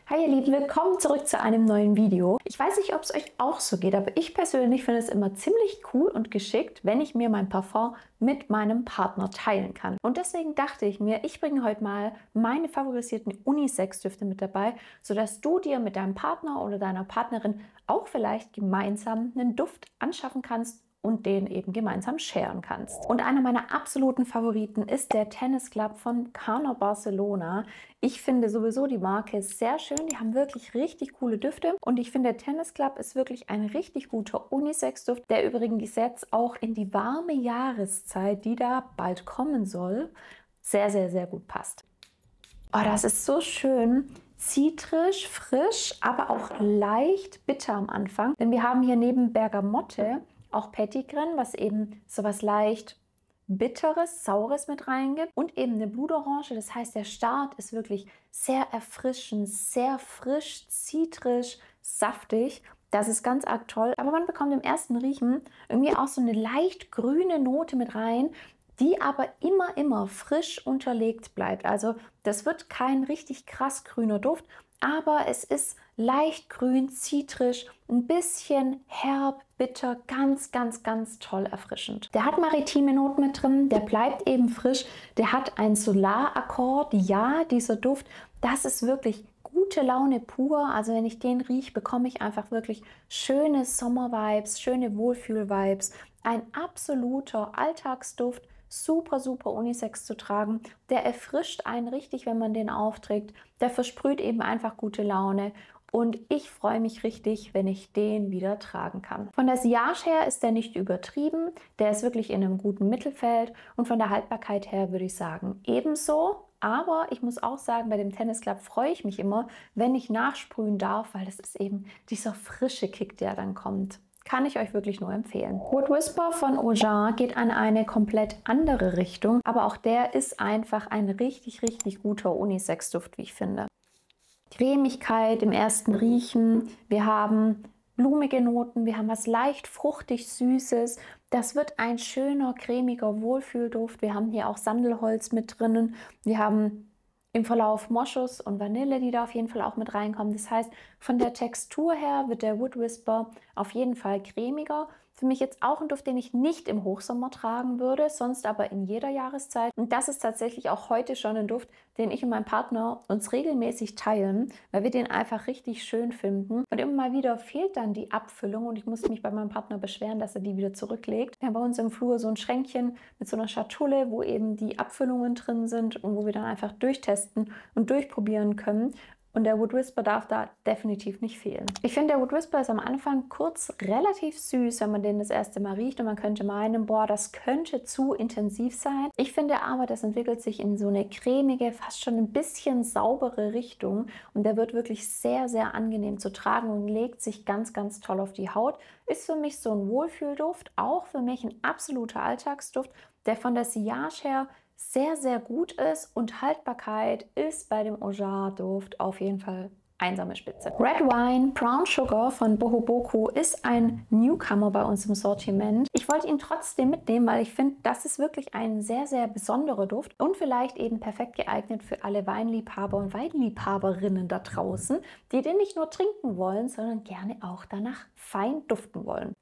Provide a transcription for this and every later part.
Hi ihr Lieben, willkommen zurück zu einem neuen Video. Ich weiß nicht, ob es euch auch so geht, aber ich persönlich finde es immer ziemlich cool und geschickt, wenn ich mir mein Parfum mit meinem Partner teilen kann. Und deswegen dachte ich mir, ich bringe heute mal meine favorisierten Unisex-Düfte mit dabei, sodass du dir mit deinem Partner oder deiner Partnerin auch vielleicht gemeinsam einen Duft anschaffen kannst und den eben gemeinsam sharen kannst. Und einer meiner absoluten Favoriten ist der Tennis Club von Carner Barcelona. Ich finde sowieso die Marke sehr schön. Die haben wirklich richtig coole Düfte. Und ich finde, der Tennis Club ist wirklich ein richtig guter Unisex-Duft, der übrigens jetzt auch in die warme Jahreszeit, die da bald kommen soll, sehr, sehr, sehr gut passt. Oh, das ist so schön. Zitrisch, frisch, aber auch leicht bitter am Anfang. Denn wir haben hier neben Bergamotte auch Petitgrain, was eben sowas leicht Bitteres, Saures mit reingibt und eben eine Blutorange. Das heißt, der Start ist wirklich sehr erfrischend, sehr frisch, zitrisch, saftig. Das ist ganz arg toll. Aber man bekommt im ersten Riechen irgendwie auch so eine leicht grüne Note mit rein, die aber immer frisch unterlegt bleibt. Also das wird kein richtig krass grüner Duft, aber es ist leicht grün, zitrisch, ein bisschen herb, bitter, ganz toll erfrischend. Der hat maritime Noten mit drin, der bleibt eben frisch, der hat einen Solarakkord. Ja, dieser Duft, das ist wirklich gute Laune pur. Also wenn ich den rieche, bekomme ich einfach wirklich schöne Sommer-Vibes, schöne Wohlfühl-Vibes. Ein absoluter Alltagsduft, super unisex zu tragen. Der erfrischt einen richtig, wenn man den aufträgt. Der versprüht eben einfach gute Laune. Und ich freue mich richtig, wenn ich den wieder tragen kann. Von der Sillage her ist der nicht übertrieben. Der ist wirklich in einem guten Mittelfeld. Und von der Haltbarkeit her würde ich sagen ebenso. Aber ich muss auch sagen, bei dem Tennis Club freue ich mich immer, wenn ich nachsprühen darf, weil das ist eben dieser frische Kick, der dann kommt. Kann ich euch wirklich nur empfehlen. Wood Whisper von Augent geht an eine komplett andere Richtung, aber auch der ist einfach ein richtig guter Unisex-Duft, wie ich finde. Cremigkeit im ersten Riechen, wir haben blumige Noten, wir haben was leicht fruchtig Süßes. Das wird ein schöner, cremiger Wohlfühlduft. Wir haben hier auch Sandelholz mit drinnen. Wir haben im Verlauf Moschus und Vanille, die da auf jeden Fall auch mit reinkommen. Das heißt, von der Textur her wird der Wood Whisper auf jeden Fall cremiger. Für mich jetzt auch ein Duft, den ich nicht im Hochsommer tragen würde, sonst aber in jeder Jahreszeit. Und das ist tatsächlich auch heute schon ein Duft, den ich und mein Partner uns regelmäßig teilen, weil wir den einfach richtig schön finden. Und immer mal wieder fehlt dann die Abfüllung und ich musste mich bei meinem Partner beschweren, dass er die wieder zurücklegt. Wir haben bei uns im Flur so ein Schränkchen mit so einer Schatulle, wo eben die Abfüllungen drin sind und wo wir dann einfach durchtesten und durchprobieren können. Und der Wood Whisper darf da definitiv nicht fehlen. Ich finde, der Wood Whisper ist am Anfang kurz relativ süß, wenn man den das erste Mal riecht. Und man könnte meinen, boah, das könnte zu intensiv sein. Ich finde aber, das entwickelt sich in so eine cremige, fast schon ein bisschen saubere Richtung. Und der wird wirklich sehr angenehm zu tragen und legt sich ganz toll auf die Haut. Ist für mich so ein Wohlfühlduft, auch für mich ein absoluter Alltagsduft, der von der Sillage her sehr gut ist und Haltbarkeit ist bei dem Augent-Duft auf jeden Fall einsame Spitze. Red Wine Brown Sugar von Boho Boku ist ein Newcomer bei uns im Sortiment. Ich wollte ihn trotzdem mitnehmen, weil ich finde, das ist wirklich ein sehr besonderer Duft und vielleicht eben perfekt geeignet für alle Weinliebhaber und Weinliebhaberinnen da draußen, die den nicht nur trinken wollen, sondern gerne auch danach fein duften wollen.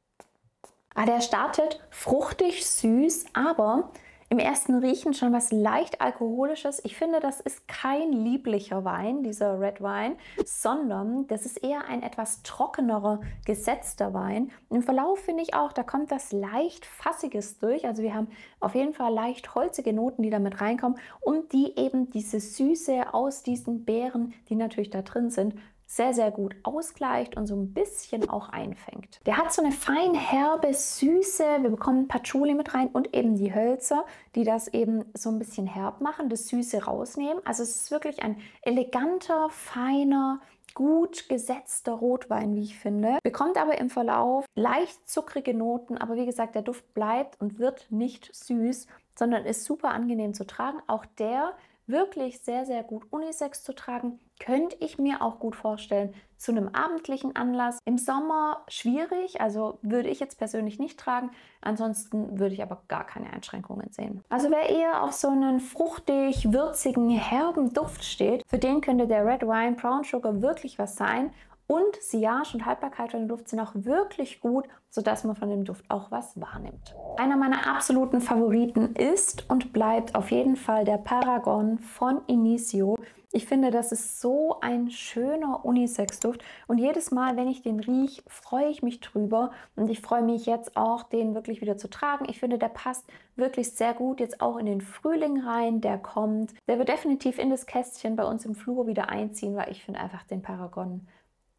Der startet fruchtig süß, aber im ersten Riechen schon was leicht Alkoholisches. Ich finde, das ist kein lieblicher Wein, dieser Red Wine, sondern das ist eher ein etwas trockenerer, gesetzter Wein. Im Verlauf finde ich auch, da kommt das leicht Fassiges durch. Also wir haben auf jeden Fall leicht holzige Noten, die da mit reinkommen und die eben diese Süße aus diesen Beeren, die natürlich da drin sind, sehr gut ausgleicht und so ein bisschen auch einfängt. Der hat so eine fein herbe Süße, wir bekommen Patchouli mit rein und eben die Hölzer, die das eben so ein bisschen herb machen, das Süße rausnehmen. Also es ist wirklich ein eleganter, feiner, gut gesetzter Rotwein, wie ich finde. Bekommt aber im Verlauf leicht zuckrige Noten, aber wie gesagt, der Duft bleibt und wird nicht süß, sondern ist super angenehm zu tragen. Auch der wirklich sehr gut unisex zu tragen. könnte ich mir auch gut vorstellen, zu einem abendlichen Anlass. Im Sommer schwierig, also würde ich jetzt persönlich nicht tragen. Ansonsten würde ich aber gar keine Einschränkungen sehen. Also wer eher auf so einen fruchtig, würzigen, herben Duft steht, für den könnte der Red Wine Brown Sugar wirklich was sein. Und Sillage und Haltbarkeit von dem Duft sind auch wirklich gut, sodass man von dem Duft auch was wahrnimmt. Einer meiner absoluten Favoriten ist und bleibt auf jeden Fall der Paragon von Initio. Ich finde, das ist so ein schöner Unisex-Duft und jedes Mal, wenn ich den rieche, freue ich mich drüber und ich freue mich jetzt auch, den wirklich wieder zu tragen. Ich finde, der passt wirklich sehr gut jetzt auch in den Frühling rein, der kommt. Der wird definitiv in das Kästchen bei uns im Flur wieder einziehen, weil ich finde einfach den Paragon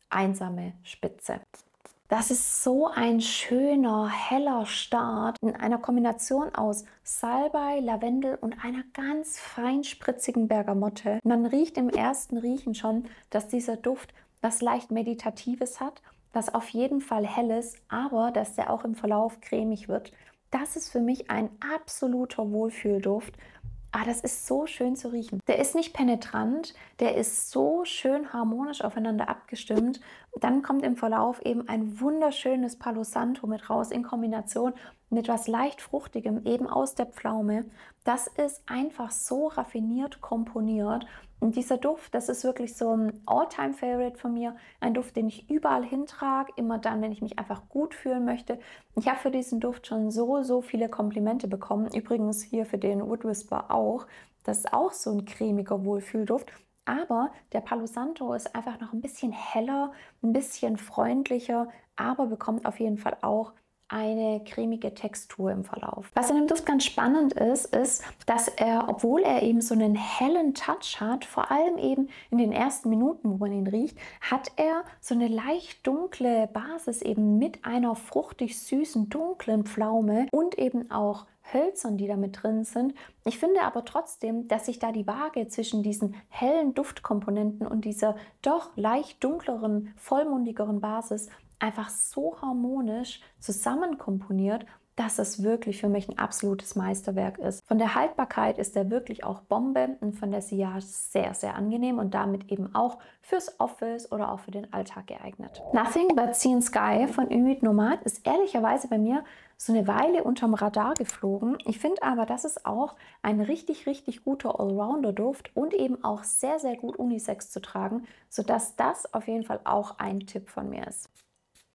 einsame Spitze. Das ist so ein schöner, heller Start in einer Kombination aus Salbei, Lavendel und einer ganz fein spritzigen Bergamotte. Man riecht im ersten Riechen schon, dass dieser Duft was leicht Meditatives hat, was auf jeden Fall hell ist, aber dass der auch im Verlauf cremig wird. Das ist für mich ein absoluter Wohlfühlduft. Das ist so schön zu riechen. Der ist nicht penetrant, der ist so schön harmonisch aufeinander abgestimmt. Dann kommt im Verlauf eben ein wunderschönes Palo Santo mit raus in Kombination mit was leicht Fruchtigem, eben aus der Pflaume. Das ist einfach so raffiniert komponiert. Und dieser Duft, das ist wirklich so ein All-Time-Favorite von mir. Ein Duft, den ich überall hintrage, immer dann, wenn ich mich einfach gut fühlen möchte. Ich habe für diesen Duft schon so viele Komplimente bekommen. Übrigens hier für den Wood Whisper auch. Das ist auch so ein cremiger Wohlfühlduft. Aber der Palo Santo ist einfach noch ein bisschen heller, ein bisschen freundlicher, aber bekommt auf jeden Fall auch eine cremige Textur im Verlauf. Was in dem Duft ganz spannend ist, ist, dass er, obwohl er eben so einen hellen Touch hat, vor allem eben in den ersten Minuten, wo man ihn riecht, hat er so eine leicht dunkle Basis eben mit einer fruchtig süßen, dunklen Pflaume und eben auch Hölzern, die da mit drin sind. Ich finde aber trotzdem, dass sich da die Waage zwischen diesen hellen Duftkomponenten und dieser doch leicht dunkleren, vollmundigeren Basis einfach so harmonisch zusammenkomponiert, dass es wirklich für mich ein absolutes Meisterwerk ist. Von der Haltbarkeit ist er wirklich auch Bombe und von der Sillage sehr angenehm und damit eben auch fürs Office oder auch für den Alltag geeignet. Nothing But Sea and Sky von Inuit Nomad ist ehrlicherweise bei mir so eine Weile unterm Radar geflogen. Ich finde aber, das ist auch ein richtig guter Allrounder-Duft und eben auch sehr gut unisex zu tragen, sodass das auf jeden Fall auch ein Tipp von mir ist.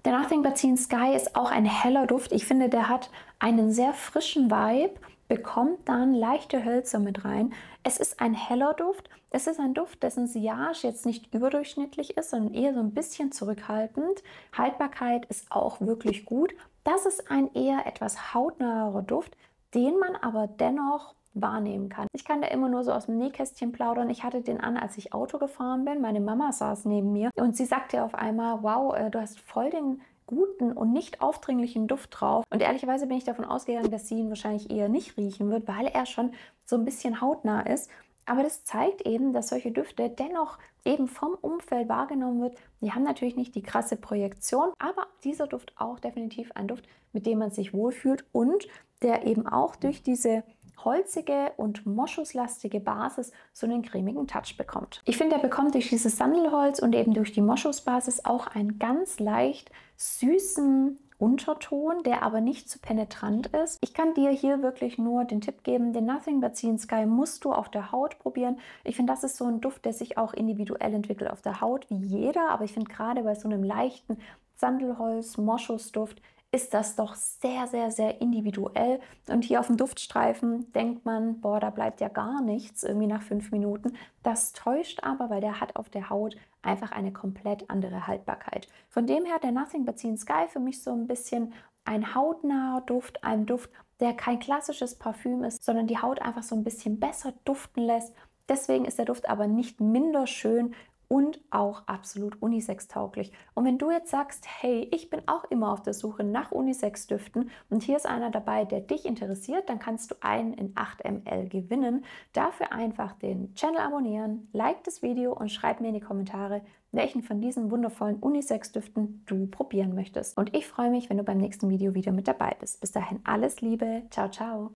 Der Nothing But Sea and Sky ist auch ein heller Duft. Ich finde, der hat einen sehr frischen Vibe, bekommt dann leichte Hölzer mit rein. Es ist ein heller Duft. Es ist ein Duft, dessen Sillage jetzt nicht überdurchschnittlich ist, sondern eher so ein bisschen zurückhaltend. Haltbarkeit ist auch wirklich gut. Das ist ein eher etwas hautnaher Duft, den man aber dennoch wahrnehmen kann. Ich kann da immer nur so aus dem Nähkästchen plaudern. Ich hatte den an, als ich Auto gefahren bin. Meine Mama saß neben mir und sie sagte auf einmal, wow, du hast voll den guten und nicht aufdringlichen Duft drauf. Und ehrlicherweise bin ich davon ausgegangen, dass sie ihn wahrscheinlich eher nicht riechen wird, weil er schon so ein bisschen hautnah ist. Aber das zeigt eben, dass solche Düfte dennoch eben vom Umfeld wahrgenommen wird. Die haben natürlich nicht die krasse Projektion, aber dieser Duft auch definitiv ein Duft, mit dem man sich wohlfühlt und der eben auch durch diese holzige und moschuslastige Basis so einen cremigen Touch bekommt. Ich finde, er bekommt durch dieses Sandelholz und eben durch die Moschusbasis auch einen ganz leicht süßen Unterton, der aber nicht zu penetrant ist. Ich kann dir hier wirklich nur den Tipp geben, den Nothing But Sea and Sky musst du auf der Haut probieren. Ich finde, das ist so ein Duft, der sich auch individuell entwickelt auf der Haut, wie jeder, aber ich finde gerade bei so einem leichten Sandelholz-Moschusduft ist das doch sehr individuell. Und hier auf dem Duftstreifen denkt man, boah, da bleibt ja gar nichts irgendwie nach 5 Minuten. Das täuscht aber, weil der hat auf der Haut einfach eine komplett andere Haltbarkeit. Von dem her der Nothing But Sea and Sky für mich so ein bisschen ein hautnaher Duft, ein Duft, der kein klassisches Parfüm ist, sondern die Haut einfach so ein bisschen besser duften lässt. Deswegen ist der Duft aber nicht minder schön und auch absolut unisex-tauglich. Und wenn du jetzt sagst, hey, ich bin auch immer auf der Suche nach Unisex-Düften und hier ist einer dabei, der dich interessiert, dann kannst du einen in 8 ml gewinnen. Dafür einfach den Channel abonnieren, like das Video und schreib mir in die Kommentare, welchen von diesen wundervollen Unisex-Düften du probieren möchtest. Und ich freue mich, wenn du beim nächsten Video wieder mit dabei bist. Bis dahin alles Liebe. Ciao.